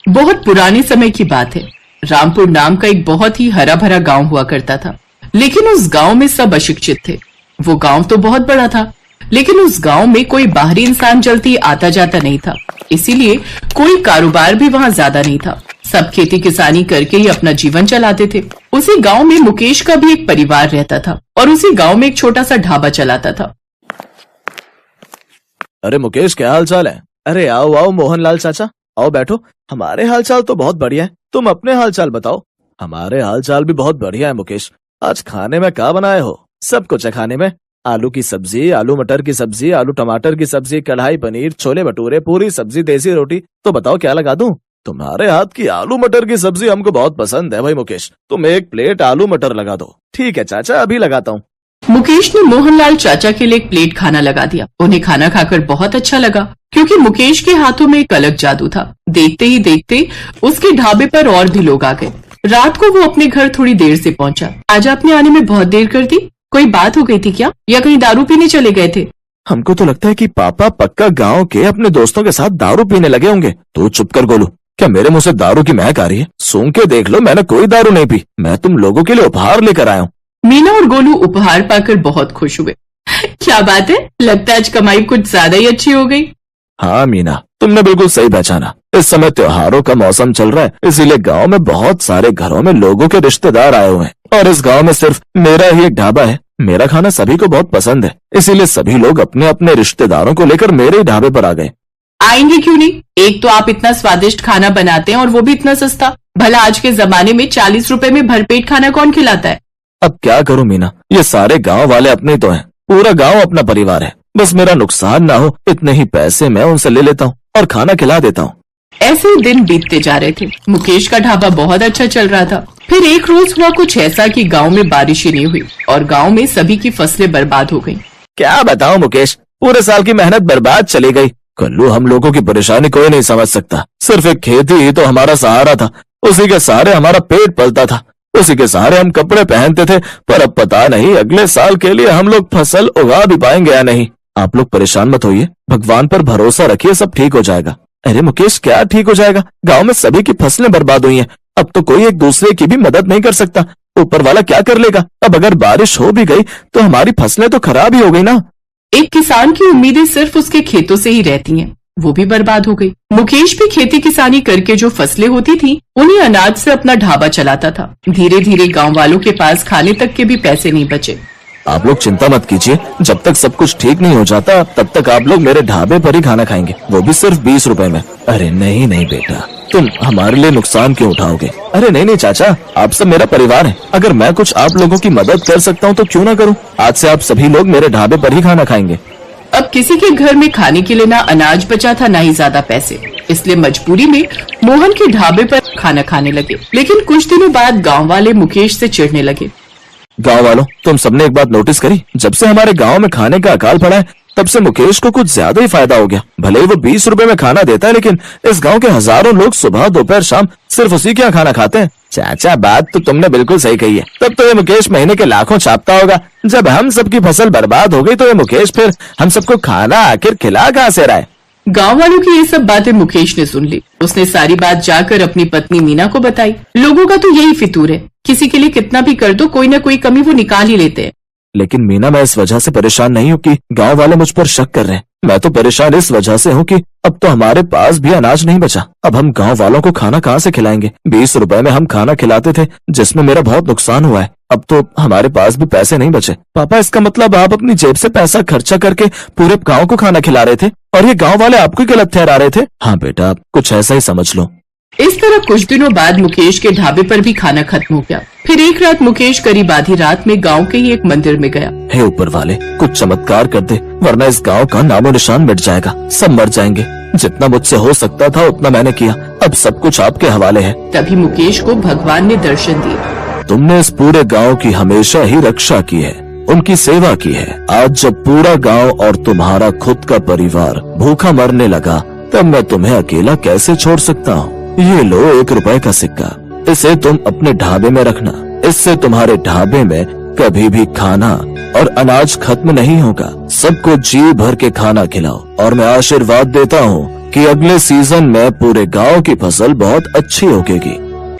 बहुत पुराने समय की बात है। रामपुर नाम का एक बहुत ही हरा भरा गांव हुआ करता था, लेकिन उस गांव में सब अशिक्षित थे। वो गांव तो बहुत बड़ा था, लेकिन उस गांव में कोई बाहरी इंसान जल्दी आता जाता नहीं था, इसीलिए कोई कारोबार भी वहां ज्यादा नहीं था। सब खेती किसानी करके ही अपना जीवन चलाते थे। उसी गांव में मुकेश का भी एक परिवार रहता था और उसी गांव में एक छोटा सा ढाबा चलाता था। अरे मुकेश, क्या हाल चाल है? अरे आओ आओ मोहनलाल चाचा, आओ बैठो। हमारे हाल चाल तो बहुत बढ़िया है, तुम अपने हाल चाल बताओ। हमारे हाल चाल भी बहुत बढ़िया है मुकेश। आज खाने में क्या बनाए हो? सब कुछ है खाने में। आलू की सब्जी, आलू मटर की सब्जी, आलू टमाटर की सब्जी, कढ़ाई पनीर, छोले भटूरे, पूरी सब्जी, देसी रोटी। तो बताओ क्या लगा दूं? तुम्हारे हाथ की आलू मटर की सब्जी हमको बहुत पसंद है भाई मुकेश। तुम एक प्लेट आलू मटर लगा दो। ठीक है चाचा, अभी लगाता हूँ। मुकेश ने मोहनलाल चाचा के लिए एक प्लेट खाना लगा दिया। उन्हें खाना खाकर बहुत अच्छा लगा, क्योंकि मुकेश के हाथों में एक अलग जादू था। देखते ही देखते उसके ढाबे पर और भी लोग आ गए। रात को वो अपने घर थोड़ी देर से पहुंचा। आज आपने आने में बहुत देर कर दी, कोई बात हो गई थी क्या, या कहीं दारू पीने चले गए थे? हमको तो लगता है कि पापा पक्का गांव के अपने दोस्तों के साथ दारू पीने लगे होंगे। तो चुप कर गोलू, क्या मेरे मुंह से दारू की महक आ रही है? सूंघ के देख लो, मैंने कोई दारू नहीं पी। मैं तुम लोगों के लिए उपहार लेकर आया हूँ। मीना और गोलू उपहार पाकर बहुत खुश हुए। क्या बात है, लगता है आज कमाई कुछ ज्यादा ही अच्छी हो गई। हाँ मीना, तुमने बिल्कुल सही पहचाना। इस समय त्योहारों का मौसम चल रहा है, इसीलिए गांव में बहुत सारे घरों में लोगों के रिश्तेदार आए हुए हैं। और इस गांव में सिर्फ मेरा ही एक ढाबा है। मेरा खाना सभी को बहुत पसंद है, इसीलिए सभी लोग अपने अपने रिश्तेदारों को लेकर मेरे ही ढाबे पर आ गए। आएंगे क्यों नहीं? एक तो आप इतना स्वादिष्ट खाना बनाते हैं और वो भी इतना सस्ता। भला आज के जमाने में 40 रुपए में भरपेट खाना कौन खिलाता है? अब क्या करूं मीना, ये सारे गांव वाले अपने तो हैं। पूरा गांव अपना परिवार है। बस मेरा नुकसान ना हो इतने ही पैसे मैं उनसे ले लेता हूँ और खाना खिला देता हूँ। ऐसे ही दिन बीतते जा रहे थे। मुकेश का ढाबा बहुत अच्छा चल रहा था। फिर एक रोज हुआ कुछ ऐसा कि गांव में बारिश ही नहीं हुई और गांव में सभी की फसलें बर्बाद हो गईं। क्या बताऊं मुकेश, पूरे साल की मेहनत बर्बाद चली गई। कल्लू, हम लोगों की परेशानी कोई नहीं समझ सकता। सिर्फ एक खेती ही तो हमारा सहारा था, उसी के सहारे हमारा पेट पलता था, उसी के सहारे हम कपड़े पहनते थे। पर अब पता नहीं अगले साल के लिए हम लोग फसल उगा भी पाएंगे या नहीं। आप लोग परेशान मत होइए, भगवान पर भरोसा रखिए, सब ठीक हो जाएगा। अरे मुकेश, क्या ठीक हो जाएगा? गांव में सभी की फसलें बर्बाद हुई हैं। अब तो कोई एक दूसरे की भी मदद नहीं कर सकता। ऊपर वाला क्या कर लेगा? अब अगर बारिश हो भी गई तो हमारी फसलें तो खराब ही हो गई ना। एक किसान की उम्मीदें सिर्फ उसके खेतों से ही रहती हैं, वो भी बर्बाद हो गई। मुकेश भी खेती किसानी करके जो फसलें होती थी उन्हीं अनाज से अपना ढाबा चलाता था। धीरे धीरे गांव वालों के पास खाने तक के भी पैसे नहीं बचे। आप लोग चिंता मत कीजिए, जब तक सब कुछ ठीक नहीं हो जाता तब तक आप लोग मेरे ढाबे पर ही खाना खाएंगे, वो भी सिर्फ 20 रुपए में। अरे नहीं नहीं बेटा, तुम हमारे लिए नुकसान क्यों उठाओगे? अरे नहीं नहीं चाचा, आप सब मेरा परिवार है। अगर मैं कुछ आप लोगों की मदद कर सकता हूँ तो क्यों ना करूँ। आज से आप सभी लोग मेरे ढाबे पर ही खाना खाएंगे। अब किसी के घर में खाने के लिए ना अनाज बचा था, ना ही ज्यादा पैसे, इसलिए मजबूरी में मोहन के ढाबे पर खाना खाने लगे। लेकिन कुछ दिनों बाद गांव वाले मुकेश से चिढ़ने लगे। गांव वालों, तुम सबने एक बात नोटिस करी? जब से हमारे गांव में खाने का अकाल पड़ा है तब से मुकेश को कुछ ज्यादा ही फायदा हो गया। भले ही वो 20 रुपए में खाना देता है, लेकिन इस गांव के हजारों लोग सुबह दोपहर शाम सिर्फ उसी के यहाँ खाना खाते हैं। चाचा, बात तो तुमने बिल्कुल सही कही है। तब तो ये मुकेश महीने के लाखों छापता होगा। जब हम सबकी फसल बर्बाद हो गई तो ये मुकेश फिर हम सबको खाना आखिर खिला कहाँ से रहा है? गांव वालों की ये सब बातें मुकेश ने सुन ली। उसने सारी बात जाकर अपनी पत्नी मीना को बताई। लोगों का तो यही फितूर है, किसी के लिए कितना भी कर दो कोई न कोई कमी वो निकाल ही लेते हैं। लेकिन मीना, मैं इस वजह से परेशान नहीं हूँ कि गांव वाले मुझ पर शक कर रहे हैं। मैं तो परेशान इस वजह से हूँ कि अब तो हमारे पास भी अनाज नहीं बचा। अब हम गांव वालों को खाना कहाँ से खिलाएंगे? 20 रुपए में हम खाना खिलाते थे, जिसमें मेरा बहुत नुकसान हुआ है। अब तो हमारे पास भी पैसे नहीं बचे। पापा, इसका मतलब आप अपनी जेब से पैसा खर्चा करके पूरे गांव को खाना खिला रहे थे और ये गांव वाले आपको गलत ठहरा रहे थे? हाँ बेटा, कुछ ऐसा ही समझ लो। इस तरह कुछ दिनों बाद मुकेश के ढाबे पर भी खाना खत्म हो गया। फिर एक रात मुकेश करीब आधी रात में गांव के ही एक मंदिर में गया। हे ऊपर वाले, कुछ चमत्कार कर दे, वरना इस गांव का नामो निशान मिट जाएगा। सब मर जाएंगे। जितना मुझसे हो सकता था उतना मैंने किया, अब सब कुछ आपके हवाले है। तभी मुकेश को भगवान ने दर्शन दिए। तुमने इस पूरे गांव की हमेशा ही रक्षा की है, उनकी सेवा की है। आज जब पूरा गांव और तुम्हारा खुद का परिवार भूखा मरने लगा, तब मैं तुम्हें अकेला कैसे छोड़ सकता हूँ? ये लो 1 रुपए का सिक्का, इसे तुम अपने ढाबे में रखना। इससे तुम्हारे ढाबे में कभी भी खाना और अनाज खत्म नहीं होगा। सबको जी भर के खाना खिलाओ और मैं आशीर्वाद देता हूँ कि अगले सीजन में पूरे गांव की फसल बहुत अच्छी उगेगी।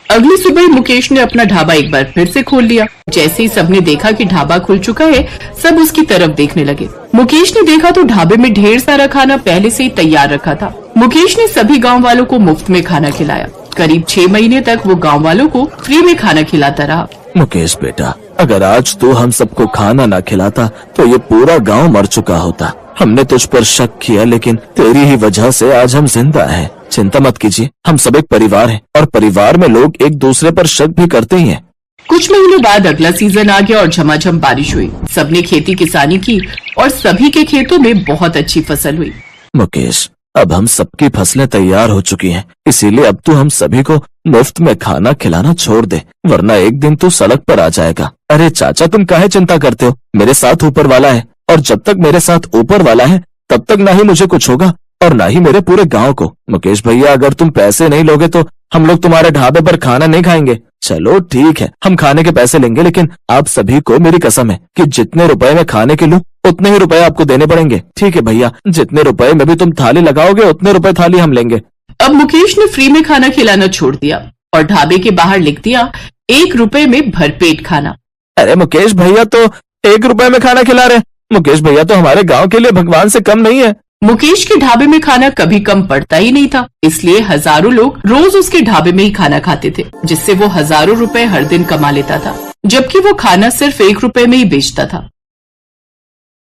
अगली सुबह मुकेश ने अपना ढाबा एक बार फिर से खोल लिया। जैसे ही सबने देखा कि ढाबा खुल चुका है, सब उसकी तरफ देखने लगे। मुकेश ने देखा तो ढाबे में ढेर सारा खाना पहले से ही तैयार रखा था। मुकेश ने सभी गांव वालों को मुफ्त में खाना खिलाया। करीब 6 महीने तक वो गांव वालों को फ्री में खाना खिलाता रहा। मुकेश बेटा, अगर आज तू हम सबको खाना ना खिलाता तो ये पूरा गांव मर चुका होता। हमने तुझ पर शक किया, लेकिन तेरी ही वजह से आज हम जिंदा हैं। चिंता मत कीजिए, हम सब एक परिवार हैं और परिवार में लोग एक दूसरे पर शक भी करते ही हैं। कुछ महीनों बाद अगला सीजन आ गया और झमाझम बारिश हुई। सबने खेती किसानी की और सभी के खेतों में बहुत अच्छी फसल हुई। मुकेश, अब हम सबकी फसलें तैयार हो चुकी हैं, इसीलिए अब तू हम सभी को मुफ्त में खाना खिलाना छोड़ दे, वरना एक दिन तू सड़क पर आ जाएगा। अरे चाचा, तुम काहे चिंता करते हो? मेरे साथ ऊपर वाला है, और जब तक मेरे साथ ऊपर वाला है तब तक ना ही मुझे कुछ होगा और ना ही मेरे पूरे गांव को। मुकेश भैया, अगर तुम पैसे नहीं लोगे तो हम लोग तुम्हारे ढाबे पर खाना नहीं खाएंगे। चलो ठीक है, हम खाने के पैसे लेंगे, लेकिन आप सभी को मेरी कसम है कि जितने रुपए मैं खाने के लूं उतने ही रुपए आपको देने पड़ेंगे। ठीक है भैया, जितने रुपए में भी तुम थाली लगाओगे उतने रुपए थाली हम लेंगे। अब मुकेश ने फ्री में खाना खिलाना छोड़ दिया और ढाबे के बाहर लिख दिया 1 रुपए में भरपेट खाना। अरे मुकेश भैया तो 1 रुपए में खाना खिला रहे। मुकेश भैया तो हमारे गांव के लिए भगवान से कम नहीं है। मुकेश के ढाबे में खाना कभी कम पड़ता ही नहीं था, इसलिए हजारों लोग रोज उसके ढाबे में ही खाना खाते थे, जिससे वो हजारों रुपए हर दिन कमा लेता था, जबकि वो खाना सिर्फ 1 रुपए में ही बेचता था।